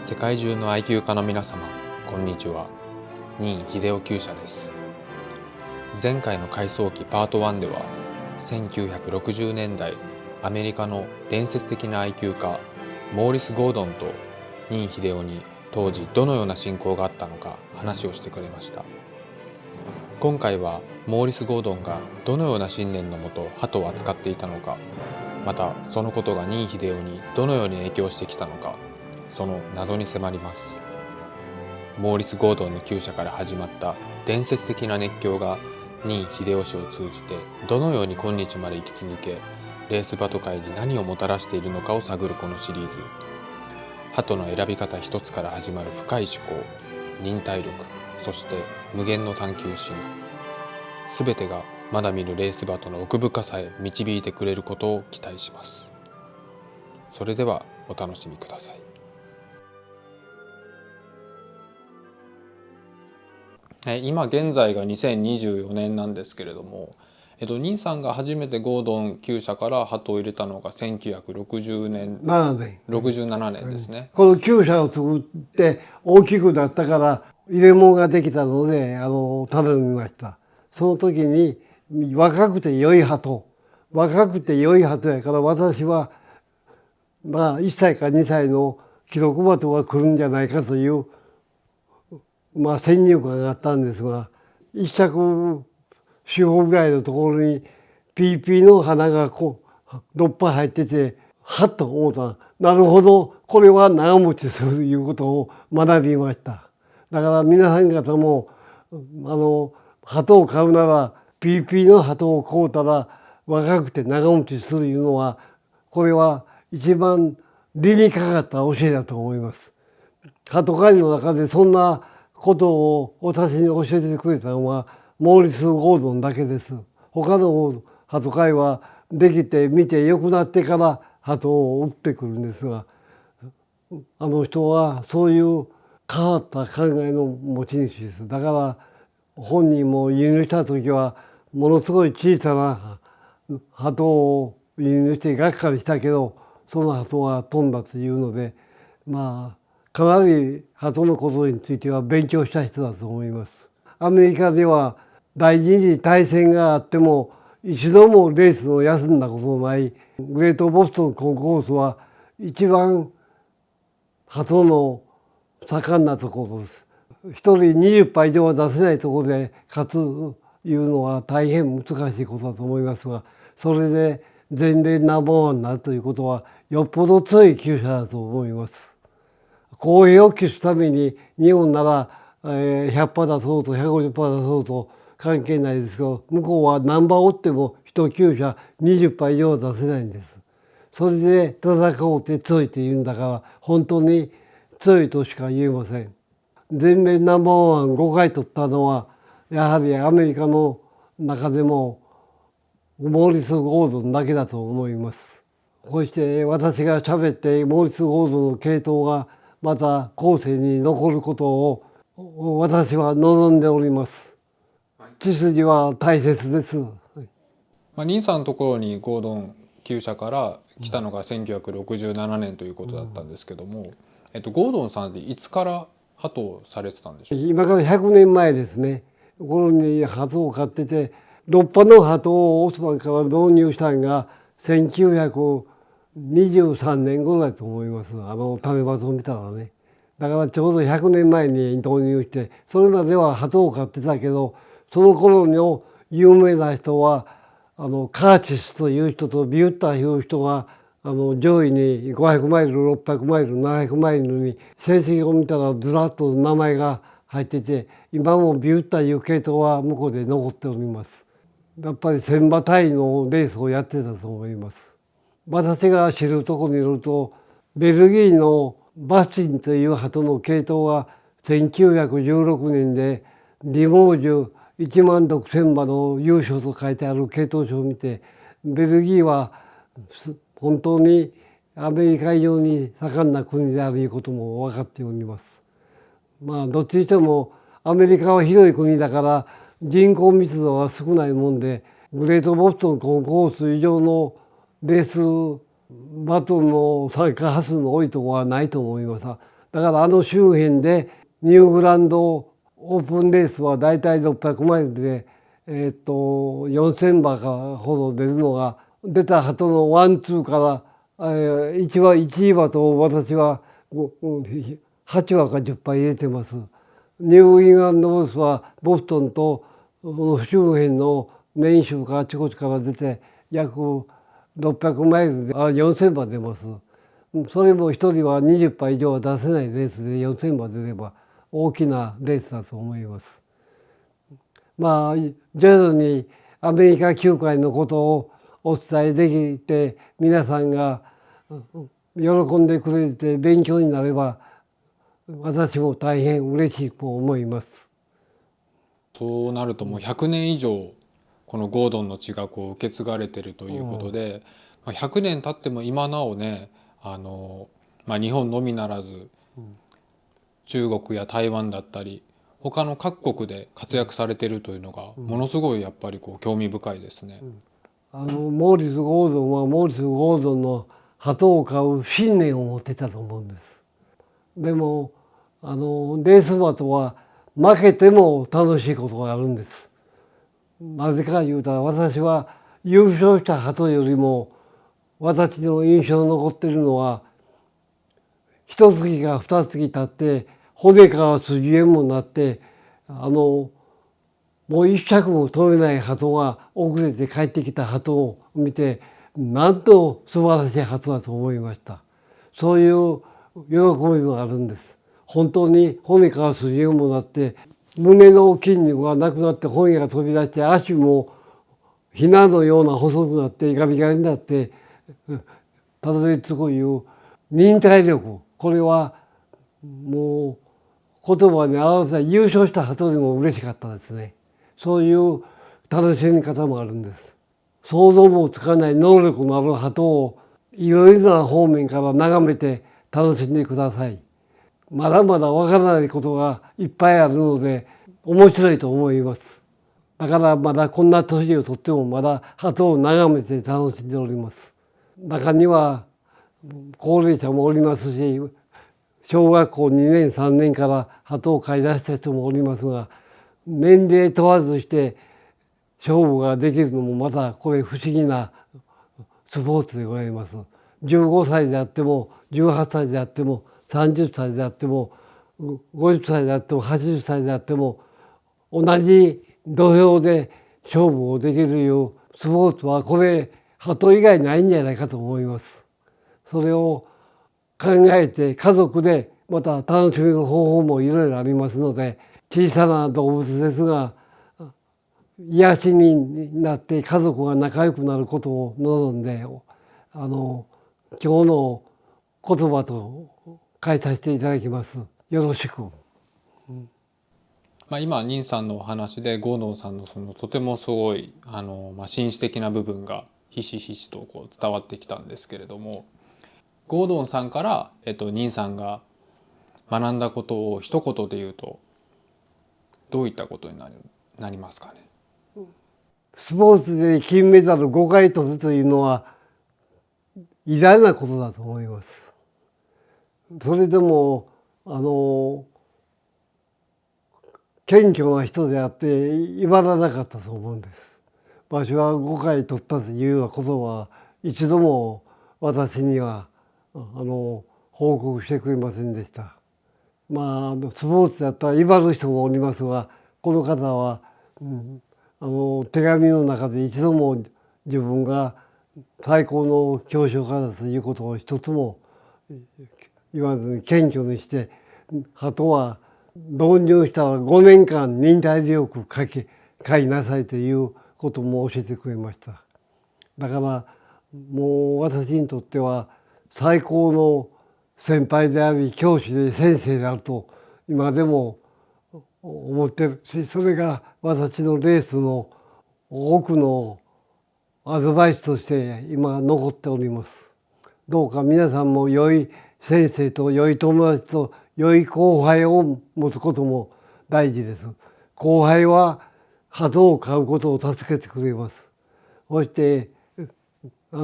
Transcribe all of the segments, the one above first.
世界中の愛弓家の皆様、こんにちは。任秀夫厩舎です。前回の回想記パート1では、1960年代アメリカの伝説的な愛弓家モーリス・ゴードンと任秀夫に当時どのような親交があったのか話をしてくれました。今回はモーリス・ゴードンがどのような信念のもと鳩を扱っていたのか、またそのことが任秀夫にどのように影響してきたのか、その謎に迫ります。モーリス・ゴードンの厩舎から始まった伝説的な熱狂が任秀夫氏を通じてどのように今日まで生き続け、レースバト界に何をもたらしているのかを探るこのシリーズ。鳩の選び方一つから始まる深い思考、忍耐力、そして無限の探求心、すべてがまだ見ぬレースバトの奥深さへ導いてくれることを期待します。それではお楽しみください。今現在が2024年なんですけれども、任さんが初めてゴードン厩舎から鳩を入れたのが1960年67年ですね。この厩舎を作って大きくなったから入れ物ができたので頼みました。その時に若くて良い鳩やから私は1歳か2歳の記録鳩が来るんじゃないかという先入観があったんですが、一着四方ぐらいのところにピーピーの花が6本入ってて、はっと思った。なるほど、これは長持ちするということを学びました。だから皆さん方も鳩を買うならピーピーの鳩を買うたら若くて長持ちするというのは、これは一番理にかかった教えだと思います。鳩飼いの中でそんなことを私に教えてくれたのはモーリス・ゴードンだけです。他の鳩飼いはできて見て良くなってから鳩を売ってくるんですが、あの人はそういう変わった考えの持ち主です。だから本人も輸入した時はものすごい小さな鳩を輸入してがっかりしたけど、その鳩が飛んだというので、かなり鳩のことについては勉強した人だと思います。アメリカでは第二次大戦があっても一度もレースを休んだことのないグレートボストンコンコースは一番鳩の盛んなところです。一人20羽以上は出せないところで勝つというのは大変難しいことだと思いますが、それで全米ナンバーワンになるということはよっぽど強い厩舎だと思います。公平を期すために日本なら100羽出そうと150羽出そうと関係ないですけど、向こうは何羽おっても一厩舎20羽以上は出せないんです。それで戦おうって強いって言うんだから本当に強いとしか言えません。全米ナンバーワン5回取ったのはやはりアメリカの中でもモーリス・ゴードンだけだと思います。こうして私が喋ってモーリス・ゴードンの系統がまた後世に残ることを私は望んでおります。血筋は大切です。任さんのところにゴードン厩舎から来たのが1967年ということだったんですけども、ゴードンさんっていつから鳩をされてたんでしょうか。今から100年前ですね。頃に鳩を飼ってて、6羽の鳩をオスマンから導入したのが1923年頃だと思います。種鳩を見たらね。だからちょうど100年前に導入して、それまでは鳩を飼ってたけど、その頃の有名な人はカーチスという人とビュッターという人が上位に500マイル600マイル700マイルに成績を見たらずらっと名前が入ってて、今もビュッターいう系統は向こうで残っております。やっぱり1000馬単位のレースをやってたと思います。私が知るところによると、ベルギーのバスチンという鳩の系統は1916年でリモージュ1万6000馬の優勝と書いてある系統書を見て、ベルギーは本当にアメリカ以上に盛んな国であるということも分かっております。どっちにしてもアメリカは広い国だから人口密度が少ないもんで、グレートボストンコンコース以上のレースバトルの参加波数の多いところはないと思います。だから周辺でニューグランドオープンレースはだいたい600マイルで、4000馬かほど出るのが、出た鳩のワンツーから、1馬と私は8羽か10羽入れてます。ニューイングランドボスはボストンと周辺のメイン州かあちこちから出て約600マイルで4000馬出ます。それも一人は20羽以上は出せないレースで4000馬出れば大きなレースだと思います。まあ徐々にアメリカ球界のことをお伝えできて皆さんが喜んでくれて勉強になれば私も大変嬉しいと思います。そうなるともう100年以上このゴードンの血がこう受け継がれてるということで、100年経っても今なおね日本のみならず中国や台湾だったり他の各国で活躍されてるというのがものすごいやっぱりこう興味深いですね。モーリス・ゴードンはモーリス・ゴードンの鳩を飼う信念を持ってたと思うんです。でもレース馬とは負けても楽しいことがあるんです。なぜか言うたら私は優勝した鳩よりも私の印象に残っているのは一月か二月経って骨から筋縁もなってもう一着も取れない鳩が遅れて帰ってきた鳩を見てなんと素晴らしい鳩だと思いました。そういう喜びもあるんです。本当に骨から筋縁もなって胸の筋肉がなくなって骨が飛び出して足もひなのような細くなってガリガリになってたどり着くいう忍耐力、これはもう言葉に表せ優勝した鳩でも嬉しかったですね。そういう楽しみ方もあるんです。想像もつかない能力のある鳩をいろいろな方面から眺めて楽しんでください。まだまだわからないことがいっぱいあるので面白いと思います。だからまだこんな年をとってもまだ鳩を眺めて楽しんでおります。中には高齢者もおりますし、小学校2年3年から鳩を飼い出した人もおりますが、年齢問わずして勝負ができるのもまたこれ不思議なスポーツでございます。15歳であっても18歳であっても30歳であっても50歳であっても80歳であっても同じ土俵で勝負をできるいうスポーツはこれ鳩以外ないんじゃないかと思います。それを考えて家族でまた楽しむ方法もいろいろありますので、小さな動物ですが癒しになって家族が仲良くなることを望んで今日の言葉と変えさせていただきます。よろしく。今任さんのお話でゴードンさんのそのとてもすごい紳士的な部分がひしひしとこう伝わってきたんですけれども、ゴードンさんから任さんが学んだことを一言で言うとどういったことになりますかね。スポーツで金メダル5回取るというのは偉大なことだと思います。それでも謙虚な人であって威張らなかったと思うんです。わしは5回取ったというようなことは一度も私には報告してくれませんでした。スポーツだったら威張る人もおりますが、この方は、手紙の中で一度も自分が最高の表彰家だということを一つも言わずに謙虚にして、あとは導入したら5年間忍耐力書いなさいということも教えてくれました。だからもう私にとっては最高の先輩であり教師で先生であると今でも思ってるし、それが私のレースの多くのアドバイスとして今残っております。どうか皆さんも良い先生と良い友達と良い後輩を持つことも大事です。後輩は鳩を飼うことを助けてくれます。そして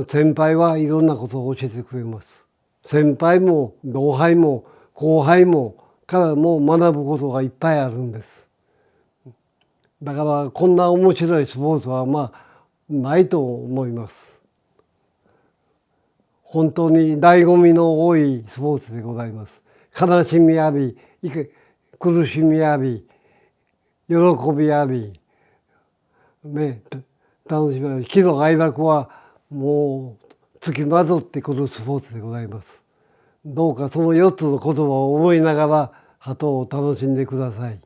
先輩はいろんなことを教えてくれます。先輩も同輩も後輩もからも学ぶことがいっぱいあるんです。だからこんな面白いスポーツはないと思います。本当に醍醐味の多いスポーツでございます。悲しみあり、苦しみあり、喜びあり、ね、楽しみあり、喜怒哀楽はもうつきまとってくるスポーツでございます。どうかその4つの言葉を思いながら鳩を楽しんでください。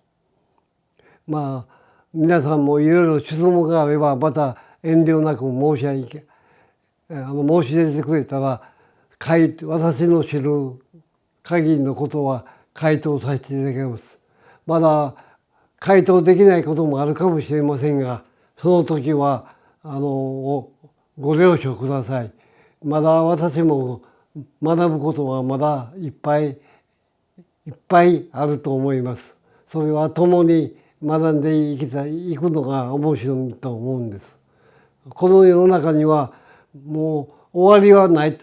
皆さんもいろいろ質問があればまた遠慮なく申し出てくれたら私の知る限りのことは回答させていただきます。まだ回答できないこともあるかもしれませんが、その時はご了承ください。まだ私も学ぶことはまだいっぱいあると思います。それは共に学んでいくのが面白いと思うんです。この世の中にはもう終わりはない、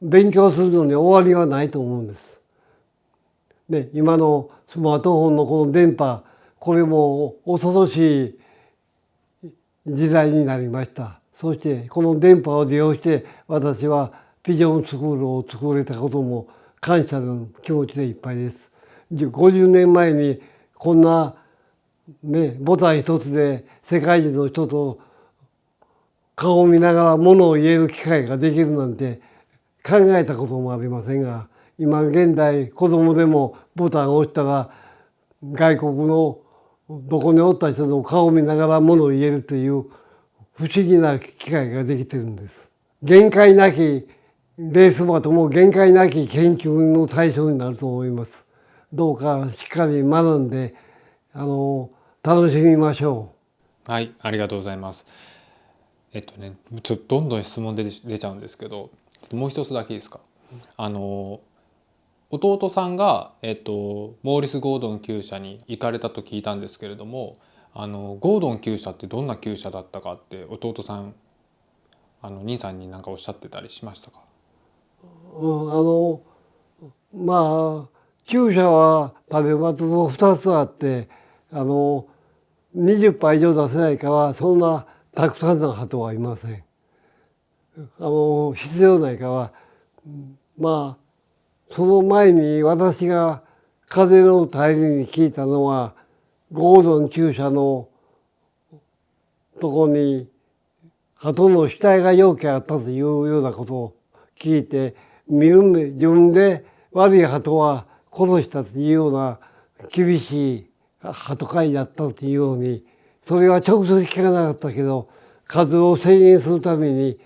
勉強するのに終わりはないと思うんです。で、今のスマートフォンのこの電波、これも恐ろしい時代になりました。そしてこの電波を利用して私はビジョンスクールを作れたことも感謝の気持ちでいっぱいです。50年前にこんなボタン一つで世界中の人と顔を見ながらものを言える機会ができるなんて考えたこともありませんが、今現代子供でもボタンを押したら外国のどこにおった人の顔を見ながらものを言えるという不思議な機会ができてるんです。限界なきレースマートも限界なき研究の対象になると思います。どうかしっかり学んで楽しみましょう。はい、ありがとうございます。ちょっとどんどん質問出ちゃうんですけど、もう一つだけいいですか。弟さんが、モーリス・ゴードン厩舎に行かれたと聞いたんですけれども、ゴードン厩舎ってどんな厩舎だったかって弟さん兄さんに何かおっしゃってたりしましたか。厩舎は食べ松の2つあって20羽以上出せないからそんなたくさんの鳩はいません。必要ないからその前に私が風の便りに聞いたのはゴードン厩舎のとこに鳩の死体がようけあったというようなことを聞いて自分で悪い鳩は殺したというような厳しい鳩飼いだったというようにそれは直接聞かなかったけど数を制限するために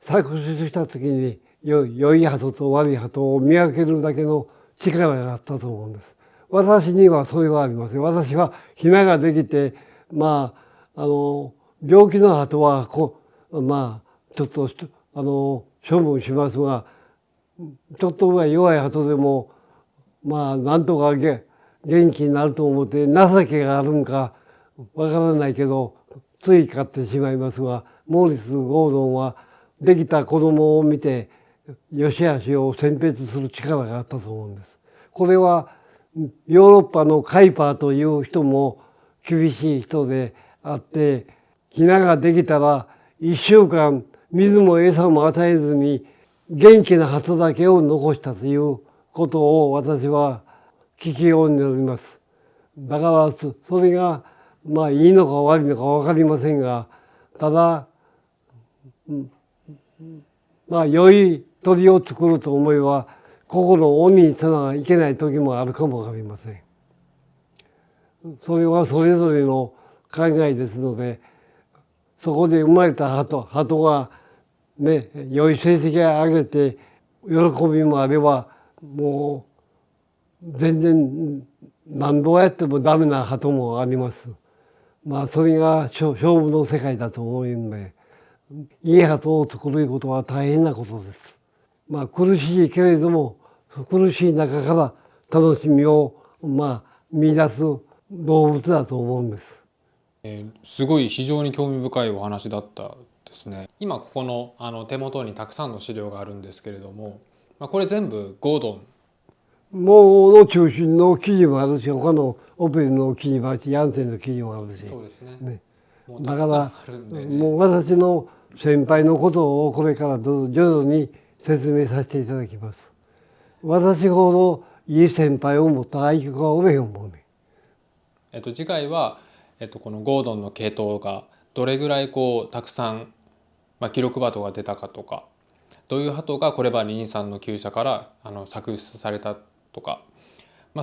搾取した時に良い鳩と悪い鳩を見分けるだけの力があったと思うんです。私にはそれはありません。私はヒナができて病気の鳩はちょっと処分しますがちょっとぐらい弱い鳩でもなんとか元気になると思って情けがあるんかわからないけどつい買ってしまいますがモーリス・ゴードンはできた子供を見て良し悪しを選別する力があったと思うんです。これはヨーロッパのカイパーという人も厳しい人であってヒナができたら1週間水も餌も与えずに元気な鳩だけを残したということを私は聞き読んでおります。だからそれがいいのか悪いのか分かりませんがただ良い鳥を作ると思えば心を鬼にせないけない時もあるかも分かりません。それはそれぞれの考えですのでそこで生まれた鳩が良い成績を上げて喜びもあればもう全然何度やってもダメな鳩もあります。それが勝負の世界だと思うのでいい鳩を作ることは大変なことです。苦しいけれども苦しい中から楽しみを見出す動物だと思うんです。すごい非常に興味深いお話だったですね。今ここの手元にたくさんの資料があるんですけれども、これ全部ゴードンもうの中心の記事もあるし、他のオペルの記事もあるし、ヤンセンの記事もあるし。そうですね。ね、もうたくさんだからあるんでね。もう私の先輩のことをこれから徐々に説明させていただきます。私ほどいい先輩を持った愛嬌がおれへんもんね。次回は、このゴードンの系統がどれぐらいこうたくさん、記録鳩が出たかとか、どういう鳩がこればリンさんの厩舎から作出されたとか、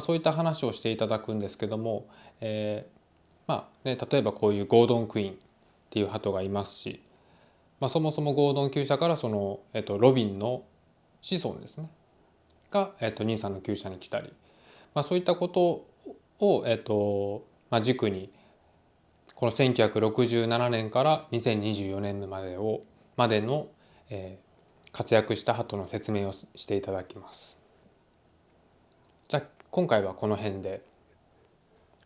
そういった話をしていただくんですけども、例えばこういうゴードンクイーンっていう鳩がいますし、そもそもゴードン厩舎からその、ロビンの子孫ですねが、リンさんの厩舎に来たり、そういったことを、軸にこの1967年から2024年までの、活躍した鳩の説明をしていただきます。じゃあ今回はこの辺で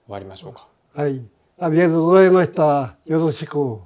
終わりましょうか。はい、ありがとうございました。よろしく。